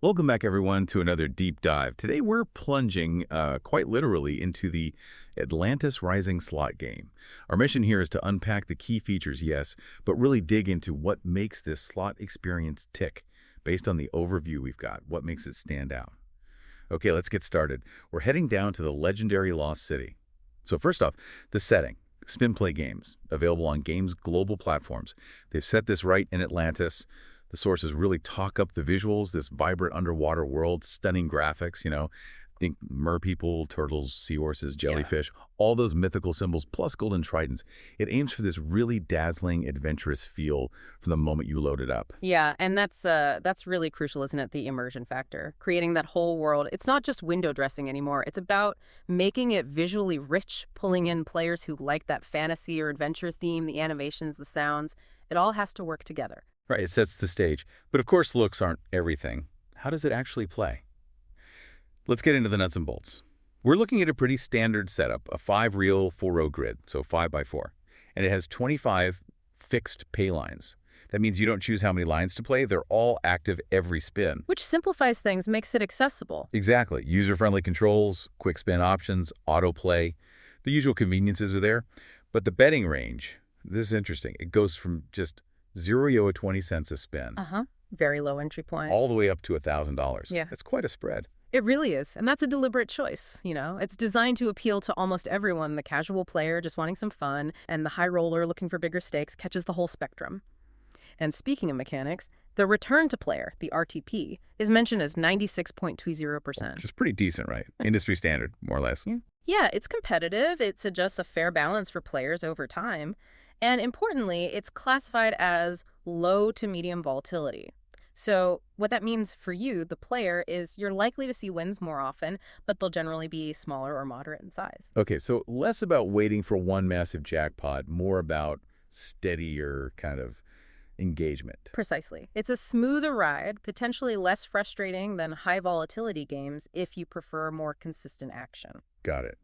Welcome back, everyone, to another deep dive. Today, we're plunging quite literally into the Atlantis Rising slot game. Our mission here is to unpack the key features, yes, but really dig into what makes this slot experience tick based on the overview we've got, what makes it stand out. Okay, let's get started. We're heading down to the legendary Lost City. So first off, the setting. Spin Play Games, available on Games' global platforms. They've set this right in Atlantis. The sources really talk up the visuals, this vibrant underwater world, stunning graphics, think merpeople, turtles, seahorses, jellyfish, all those mythical symbols, plus golden tridents. It aims for this really dazzling, adventurous feel from the moment you load it up. Yeah, and that's really crucial, isn't it? The immersion factor, creating that whole world. It's not just window dressing anymore. It's about making it visually rich, pulling in players who like that fantasy or adventure theme, the animations, the sounds. It all has to work together. Right, it sets the stage. But of course, looks aren't everything. How does it actually play? Let's get into the nuts and bolts. We're looking at a pretty standard setup, a 5-reel, 4-row grid, so 5x4. And it has 25 fixed pay lines. That means you don't choose how many lines to play. They're all active every spin. Which simplifies things, makes it accessible. Exactly. User-friendly controls, quick spin options, autoplay. The usual conveniences are there. But the betting range, this is interesting. It goes from just 0 to 20 cents a spin. Very low entry point. All the way up to $1,000. Yeah. That's quite a spread. It really is. And that's a deliberate choice, It's designed to appeal to almost everyone. The casual player just wanting some fun, and the high roller looking for bigger stakes catches the whole spectrum. And speaking of mechanics, the return to player, the RTP, is mentioned as 96.20%. Which is pretty decent, right? Industry standard, more or less. Yeah, it's competitive. It suggests a fair balance for players over time. And importantly, it's classified as low to medium volatility. So what that means for you, the player, is you're likely to see wins more often, but they'll generally be smaller or moderate in size. Okay, so less about waiting for one massive jackpot, more about steadier kind of engagement. Precisely. It's a smoother ride, potentially less frustrating than high volatility games if you prefer more consistent action. Got it.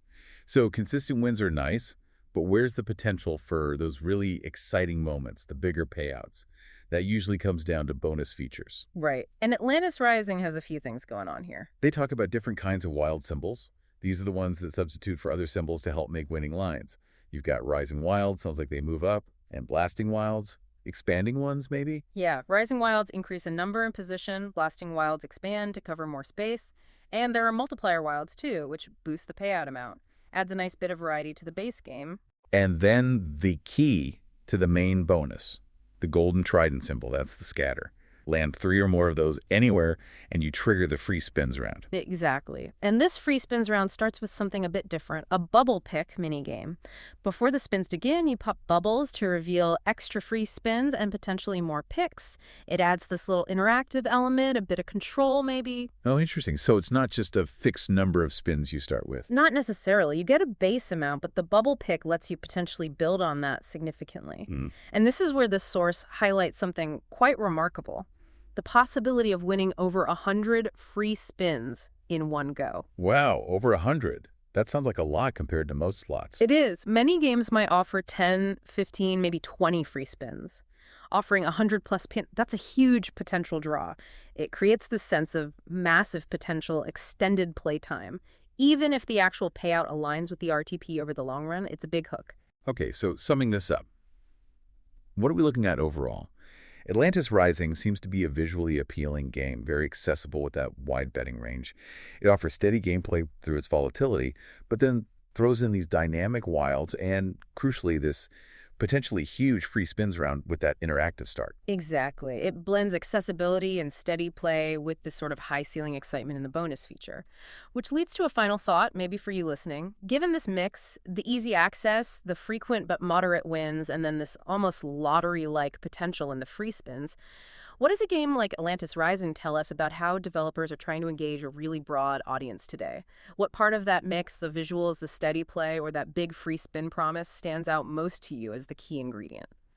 So consistent wins are nice, but where's the potential for those really exciting moments, the bigger payouts? That usually comes down to bonus features. Right. And Atlantis Rising has a few things going on here. They talk about different kinds of wild symbols. These are the ones that substitute for other symbols to help make winning lines. You've got Rising Wilds, sounds like they move up, and Blasting Wilds. Expanding ones, maybe? Yeah, Rising Wilds increase in number and position, Blasting Wilds expand to cover more space, and there are multiplier wilds too, which boost the payout amount. Adds a nice bit of variety to the base game. And then the key to the main bonus, the golden trident symbol, that's the scatter. Land 3 or more of those anywhere, and you trigger the free spins round. Exactly. And this free spins round starts with something a bit different, a bubble pick minigame. Before the spins begin, you pop bubbles to reveal extra free spins and potentially more picks. It adds this little interactive element, a bit of control maybe. Oh, interesting. So it's not just a fixed number of spins you start with. Not necessarily. You get a base amount, but the bubble pick lets you potentially build on that significantly. And this is where this source highlights something quite remarkable. The possibility of winning over 100 free spins in one go. Wow, over 100. That sounds like a lot compared to most slots. It is. Many games might offer 10, 15, maybe 20 free spins. Offering 100 plus pin, that's a huge potential draw. It creates this sense of massive potential extended playtime. Even if the actual payout aligns with the RTP over the long run, it's a big hook. Okay, so summing this up, what are we looking at overall? Atlantis Rising seems to be a visually appealing game, very accessible with that wide betting range. It offers steady gameplay through its volatility, but then throws in these dynamic wilds and, crucially, this potentially huge free spins round with that interactive start. Exactly. It blends accessibility and steady play with this sort of high ceiling excitement in the bonus feature. Which leads to a final thought, maybe for you listening. Given this mix, the easy access, the frequent but moderate wins, and then this almost lottery-like potential in the free spins, what does a game like Atlantis Rising tell us about how developers are trying to engage a really broad audience today? What part of that mix, the visuals, the steady play, or that big free spin promise, stands out most to you as the key ingredient?